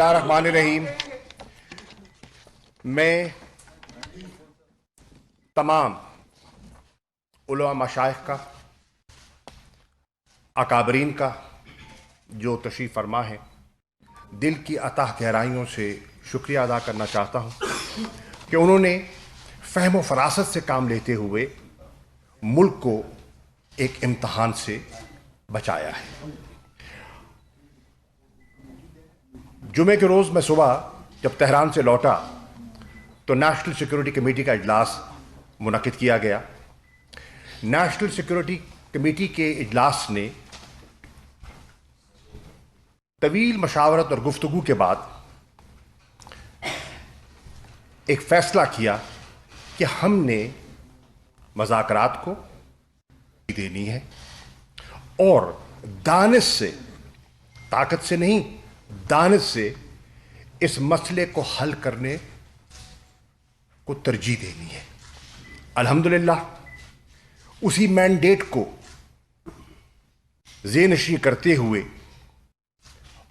الرحمن الرحیم. میں تمام علماء مشائخ کا، اکابرین کا جو تشریف فرما ہے، دل کی اتح گہرائیوں سے شکریہ ادا کرنا چاہتا ہوں کہ انہوں نے فہم و فراست سے کام لیتے ہوئے ملک کو ایک امتحان سے بچایا ہے. جمعے کے روز میں صبح جب تہران سے لوٹا تو نیشنل سیکورٹی کمیٹی کا اجلاس منعقد کیا گیا. نیشنل سیکورٹی کمیٹی کے اجلاس نے طویل مشاورت اور گفتگو کے بعد ایک فیصلہ کیا کہ ہم نے مذاکرات کو دینی ہے اور دانش سے، طاقت سے نہیں، دانش سے اس مسئلے کو حل کرنے کو ترجیح دینی ہے. الحمدللہ اسی مینڈیٹ کو ذہن نشین کرتے ہوئے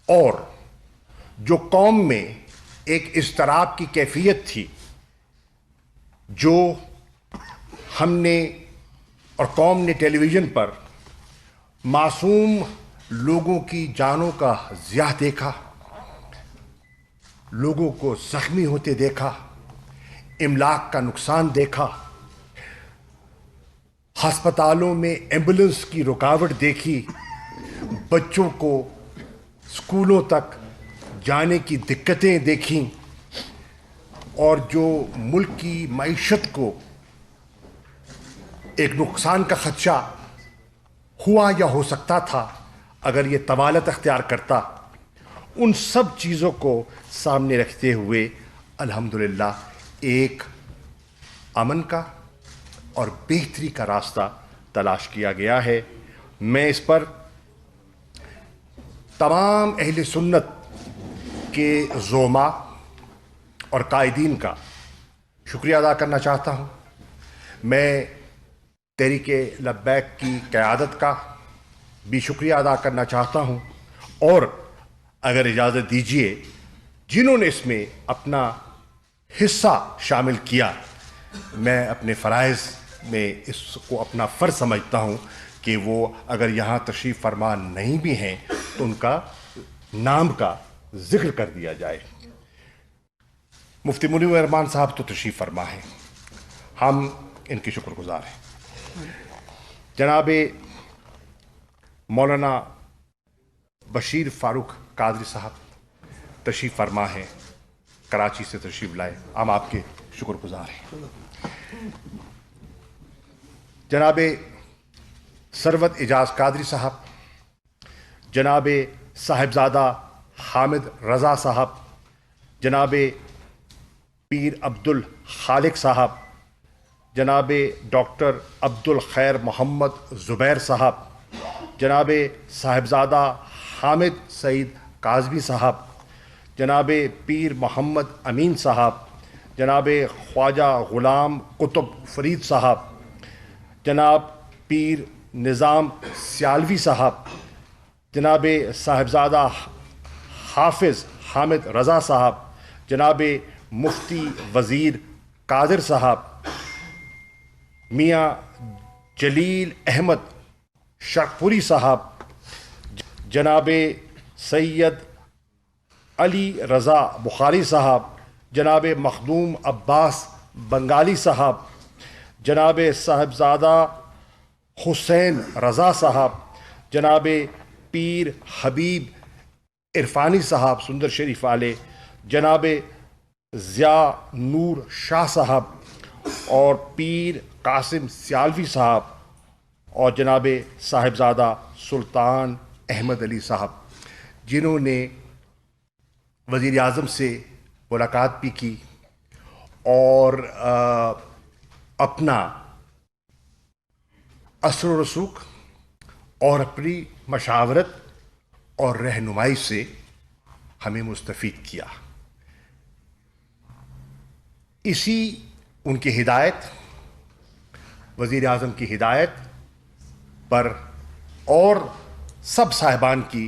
اور جو قوم میں ایک اضطراب کی کیفیت تھی جو ہم نے اور قوم نے ٹیلی ویژن پر معصوم لوگوں کی جانوں کا ضیاع دیکھا، لوگوں کو زخمی ہوتے دیکھا، املاک کا نقصان دیکھا، ہسپتالوں میں ایمبولنس کی رکاوٹ دیکھی، بچوں کو اسکولوں تک جانے کی دقتیں دیکھیں، اور جو ملک کی معیشت کو ایک نقصان کا خدشہ ہوا یا ہو سکتا تھا اگر یہ طوالت اختیار کرتا، ان سب چیزوں کو سامنے رکھتے ہوئے الحمدللہ ایک امن کا اور بہتری کا راستہ تلاش کیا گیا ہے. میں اس پر تمام اہل سنت کے زعماء اور قائدین کا شکریہ ادا کرنا چاہتا ہوں. میں تحریک لبیک کی قیادت کا بھی شکریہ ادا کرنا چاہتا ہوں، اور اگر اجازت دیجیے جنہوں نے اس میں اپنا حصہ شامل کیا، میں اپنے فرائض میں اس کو اپنا فرض سمجھتا ہوں کہ وہ اگر یہاں تشریف فرما نہیں بھی ہیں تو ان کا نام کا ذکر کر دیا جائے. مفتی منیر الرحمان صاحب تو تشریف فرما ہیں، ہم ان کی شکر گزار ہیں. جناب مولانا بشیر فاروق قادری صاحب تشریف فرما ہیں، کراچی سے تشریف لائے، ہم آپ کے شکر گزار ہیں. جناب ثروت اعجاز قادری صاحب، جناب صاحبزادہ حامد رضا صاحب، جناب پیر عبد الخالق صاحب، جناب ڈاکٹر عبد الخیر محمد زبیر صاحب، جناب صاحبزادہ حامد سعید کاظمی صاحب، جناب پیر محمد امین صاحب، جناب خواجہ غلام قطب فرید صاحب، جناب پیر نظام سیالوی صاحب، جناب صاحبزادہ حافظ حامد رضا صاحب، جناب مفتی وزیر قادر صاحب، میاں جلیل احمد شرقپوری صاحب، جناب سید علی رضا بخاری صاحب، جناب مخدوم عباس بنگالی صاحب، جناب صاحبزادہ حسین رضا صاحب، جناب پیر حبیب عرفانی صاحب سندر شریف والے، جناب ضیاء نور شاہ صاحب، اور پیر قاسم سیالوی صاحب، اور جناب صاحبزادہ سلطان احمد علی صاحب، جنہوں نے وزیر اعظم سے ملاقات بھی کی اور اپنا اثر و رسوخ اور اپنی مشاورت اور رہنمائی سے ہمیں مستفید کیا. اسی ان کی ہدایت، وزیر اعظم کی ہدایت پر اور سب صاحبان کی